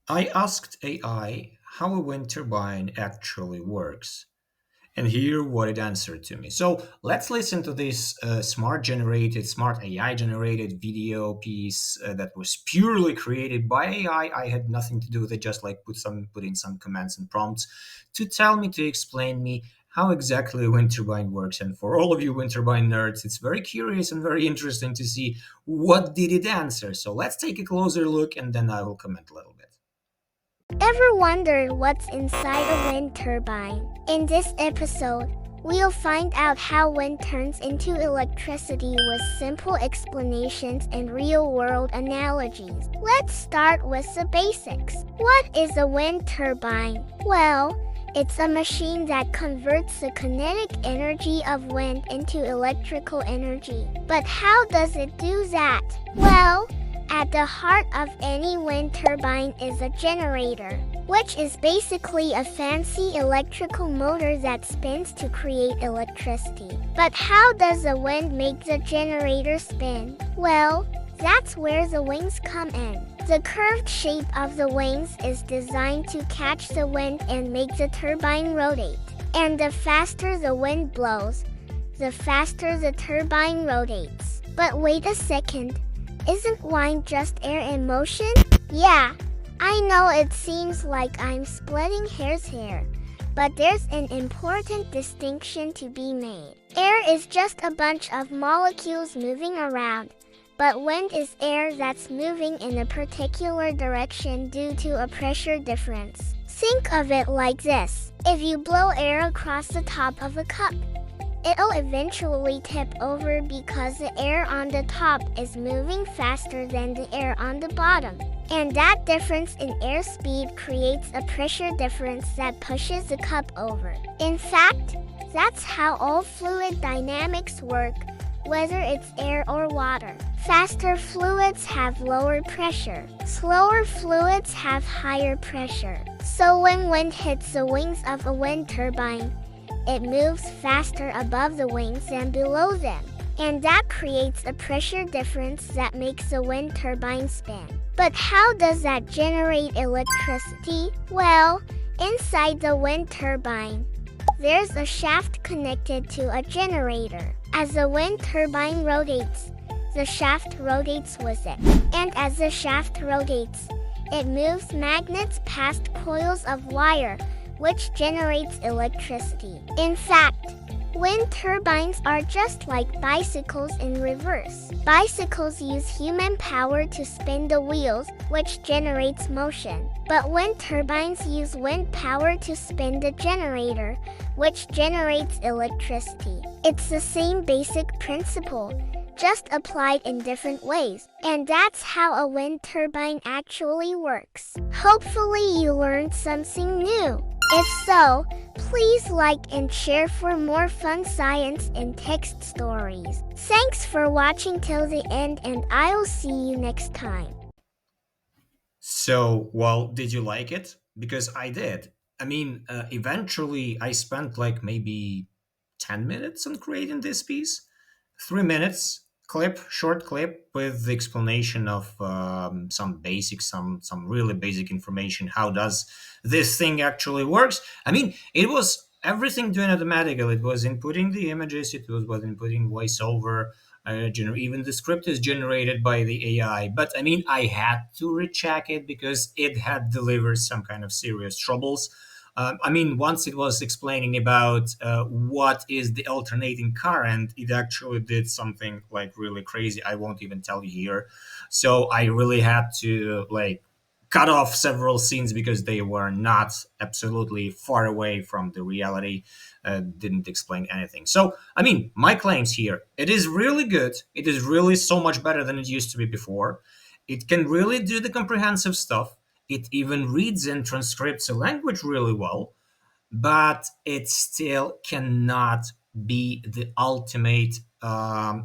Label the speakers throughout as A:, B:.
A: I asked AI how a wind turbine actually works, and hear what it answered to me. So let's listen to this smart AI generated video piece that was purely created by AI. I had nothing to do with it, just like put in some commands and prompts to explain me how exactly a wind turbine works. And for all of you wind turbine nerds, it's very curious and very interesting to see what did it answer. So let's take a closer look, and then I will comment a little bit.
B: Ever wondered what's inside a wind turbine? In this episode, we'll find out how wind turns into electricity with simple explanations and real-world analogies. Let's start with the basics. What is a wind turbine? Well, it's a machine that converts the kinetic energy of wind into electrical energy. But how does it do that? Well, at the heart of any wind turbine is a generator, which is basically a fancy electrical motor that spins to create electricity. But how does the wind make the generator spin? Well, that's where the wings come in. The curved shape of the wings is designed to catch the wind and make the turbine rotate. And the faster the wind blows, the faster the turbine rotates. But wait a second. Isn't wind just air in motion? Yeah, I know it seems like I'm splitting hairs here, but there's an important distinction to be made. Air is just a bunch of molecules moving around, but wind is air that's moving in a particular direction due to a pressure difference. Think of it like this. If you blow air across the top of a cup, it'll eventually tip over because the air on the top is moving faster than the air on the bottom. And that difference in airspeed creates a pressure difference that pushes the cup over. In fact, that's how all fluid dynamics work, whether it's air or water. Faster fluids have lower pressure. Slower fluids have higher pressure. So when wind hits the wings of a wind turbine, it moves faster above the wings than below them, and that creates a pressure difference that makes the wind turbine spin. But how does that generate electricity? Well, inside the wind turbine, there's a shaft connected to a generator. As the wind turbine rotates, the shaft rotates with it. And as the shaft rotates, it moves magnets past coils of wire, which generates electricity. In fact, wind turbines are just like bicycles in reverse. Bicycles use human power to spin the wheels, which generates motion. But wind turbines use wind power to spin the generator, which generates electricity. It's the same basic principle, just applied in different ways. And that's how a wind turbine actually works. Hopefully you learned something new. If so, please like and share for more fun science and text stories. Thanks for watching till the end, and I'll see you next time.
A: So, well, did you like it? Because I did. I mean, eventually I spent like maybe 10 minutes on creating this piece. 3 minutes clip, short clip with the explanation of some basic, some really basic information. How does this thing actually works? I mean, it was everything doing automatically. It was inputting the images, was inputting voiceover, even the script is generated by the AI. But I mean, I had to recheck it because it had delivered some kind of serious troubles. I mean, once it was explaining about what is the alternating current, it actually did something like really crazy. I won't even tell you here. So I really had to like cut off several scenes because they were not absolutely far away from the reality, didn't explain anything. So I mean, my claims here, it is really good. It is really so much better than it used to be before. It can really do the comprehensive stuff. It even reads and transcribes a language really well, but it still cannot be the ultimate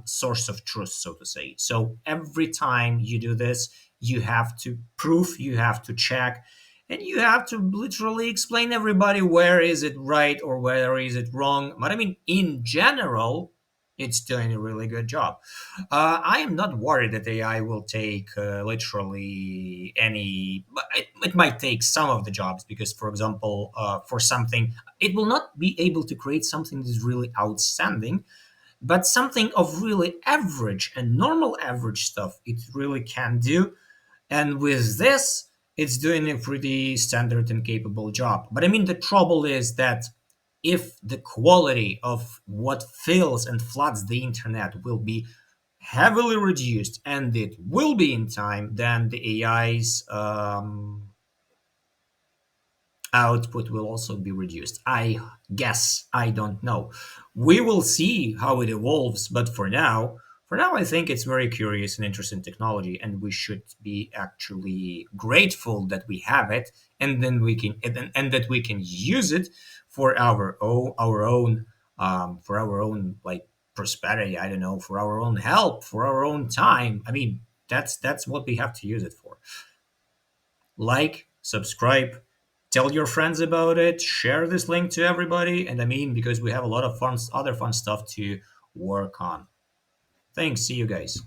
A: source of truth, so to say. So every time you do this, you have to prove, you have to check, and you have to literally explain everybody where is it right or where is it wrong. But I mean, in general, it's doing a really good job. I am not worried that AI will take literally any. But it might take some of the jobs because, for example, for something, it will not be able to create something that is really outstanding, but something of really average and normal average stuff. It really can do, and with this, it's doing a pretty standard and capable job. But I mean, the trouble is that if the quality of what fills and floods the internet will be heavily reduced, and it will be in time, then the AI's output will also be reduced. I guess. I don't know. We will see how it evolves, but for now, I think it's very curious and interesting technology, and we should be actually grateful that we have it, and then we can and that we can use it for our own like prosperity. I don't know, for our own help, for our own time. I mean, that's what we have to use it for. Like, subscribe, tell your friends about it, share this link to everybody, and I mean, because we have a lot of other fun stuff to work on. Thanks. See you guys.